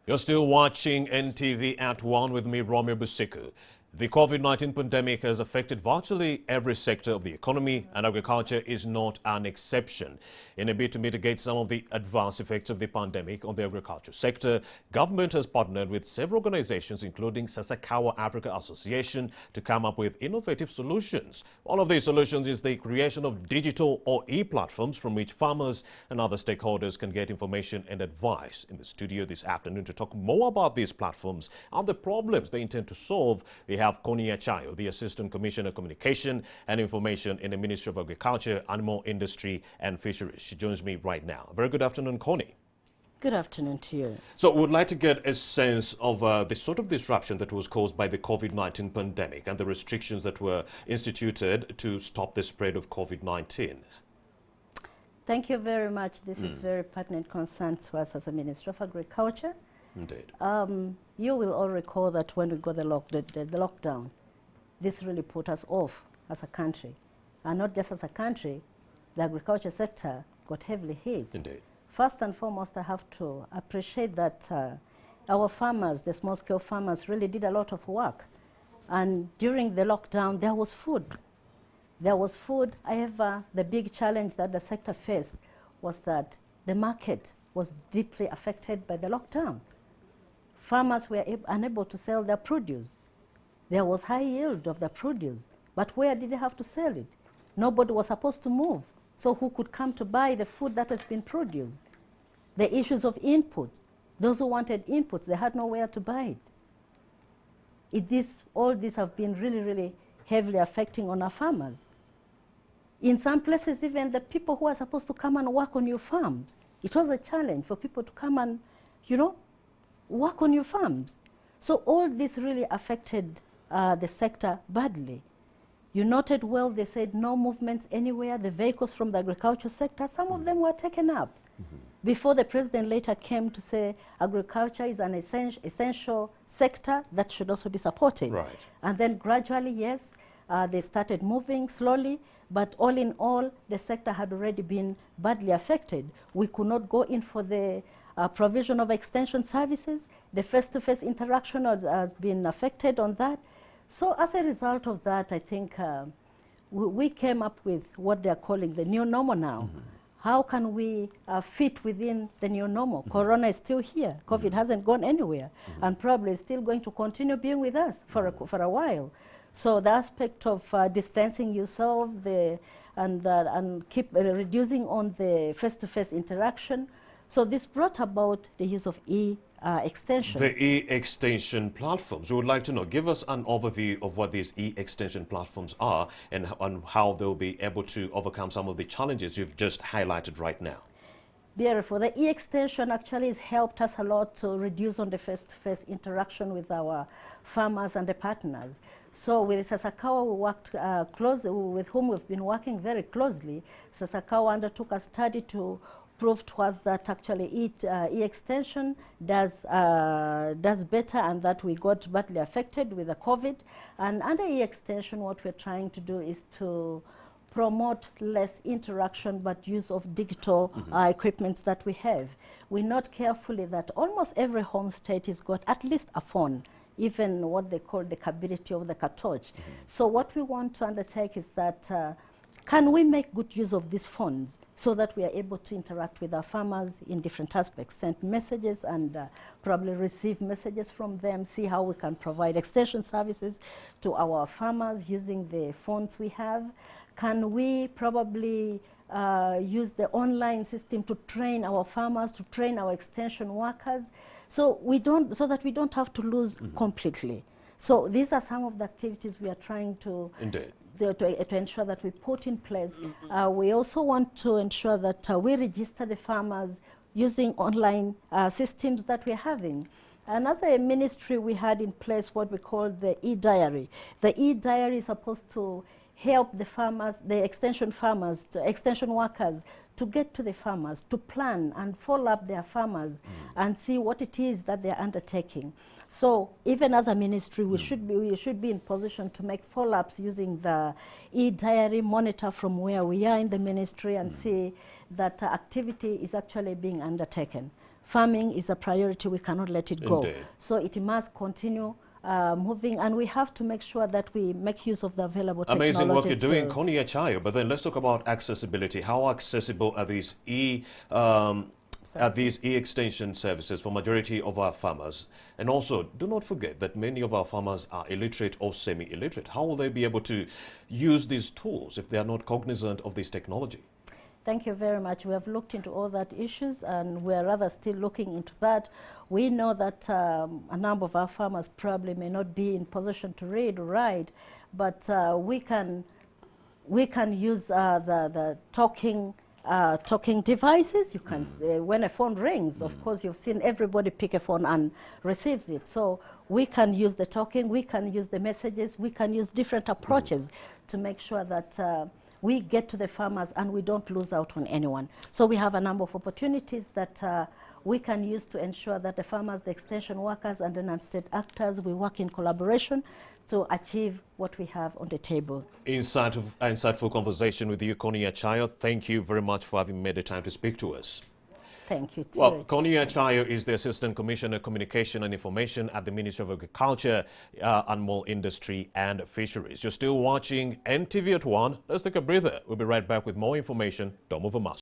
You're still watching NTV at 1 with me, Romeo Busiku. The COVID-19 pandemic has affected virtually every sector of the economy, and agriculture is not an exception. In a bid to mitigate some of the adverse effects of the pandemic on the agriculture sector, government has partnered with several organizations, including Sasakawa Africa Association, to come up with innovative solutions. One of these solutions is the creation of digital or e-platforms from which farmers and other stakeholders can get information and advice. In the studio this afternoon to talk more about these platforms and the problems they intend to solve, we have Connie Achayo, the Assistant Commissioner Communication and Information in the Ministry of Agriculture, Animal Industry and Fisheries. She joins me right now. Very good afternoon, Connie. Good afternoon to you. So we would like to get a sense of the sort of disruption that was caused by the COVID-19 pandemic and the restrictions that were instituted to stop the spread of COVID-19. Thank you very much. This is very pertinent concern to us as a Ministry of Agriculture. Indeed. You will all recall that when we got the lockdown, this really put us off as a country. And not just as a country, the agriculture sector got heavily hit. Indeed. First and foremost, I have to appreciate that our farmers, the small-scale farmers, really did a lot of work. And during the lockdown, there was food. There was food. However, the big challenge that the sector faced was that the market was deeply affected by the lockdown. Farmers were unable to sell their produce. There was high yield of the produce, but where did they have to sell it? Nobody was supposed to move. So who could come to buy the food that has been produced? The issues of input. Those who wanted inputs, they had nowhere to buy it. All these have been really, really heavily affecting on our farmers. In some places, even the people who are supposed to come and work on your farms, it was a challenge for people to come and, work on your farms. So all this really affected the sector badly. You noted well, they said no movements anywhere. The vehicles from the agriculture sector, some of them were taken up. Before the president later came to say agriculture is an essential sector that should also be supported. Right. And then gradually, yes, they started moving slowly, but all in all, the sector had already been badly affected. We could not go in for the provision of extension services. The face-to-face interaction has been affected on that. So as a result of that, I think we came up with what they're calling the new normal now. How can we fit within the new normal? Corona is still here. COVID hasn't gone anywhere, and probably is still going to continue being with us for a while. So the aspect of distancing yourself and keep reducing on the face-to-face interaction. So this brought about the use of e-extension. The e-extension platforms. We would like to know, give us an overview of what these e-extension platforms are and how they'll be able to overcome some of the challenges you've just highlighted right now. Beautiful. The e-extension actually has helped us a lot to reduce on the face-to-face interaction with our farmers and the partners. So with Sasakawa, we worked closely, with whom we've been working very closely. Sasakawa undertook a study to prove to us that actually e-extension does better, and that we got badly affected with the COVID. And under e-extension, what we're trying to do is to promote less interaction but use of digital equipments that we have. We note carefully that almost every home state has got at least a phone, even what they call the capability of the cartouche. So what we want to undertake is that can we make good use of these phones so that we are able to interact with our farmers in different aspects, send messages and probably receive messages from them, see how we can provide extension services to our farmers using the phones we have. Can we probably use the online system to train our farmers, to train our extension workers, so that we don't have to lose completely. So these are some of the activities we are trying to to ensure that we put in place. We also want to ensure that we register the farmers using online systems that we're having. Another ministry, we had in place what we call the e-diary. The e-diary is supposed to help the farmers, the extension farmers, extension workers, to get to the farmers, to plan and follow up their farmers and see what it is that they're undertaking. So even as a ministry, we should be in position to make follow-ups using the e-diary, monitor from where we are in the ministry and see that activity is actually being undertaken. farming is a priority. We cannot let it go. Indeed. So it must continue moving, and we have to make sure that we make use of the available technology. Amazing work you're doing, Connie Achayo. But then let's talk about accessibility. How accessible are these e-extension services for majority of our farmers? And also, do not forget that many of our farmers are illiterate or semi-illiterate. How will they be able to use these tools if they are not cognizant of this technology? Thank you very much. We have looked into all that issues, and we're rather still looking into that. We know that a number of our farmers probably may not be in position to read or write, but we can use the talking devices. You can, when a phone rings, of course, you've seen everybody pick a phone and receives it. So we can use the talking, we can use the messages, we can use different approaches to make sure that we get to the farmers and we don't lose out on anyone. So we have a number of opportunities that we can use to ensure that the farmers, the extension workers, and the non-state actors, we work in collaboration to achieve what we have on the table. Insightful conversation with you, Connie Achayo. Thank you very much for having made the time to speak to us. Thank you. Well, Connie Achayo is the Assistant Commissioner Communication and Information at the Ministry of Agriculture, Animal Industry and Fisheries. You're still watching NTV at 1. Let's take a breather. We'll be right back with more information. Don't move a muscle.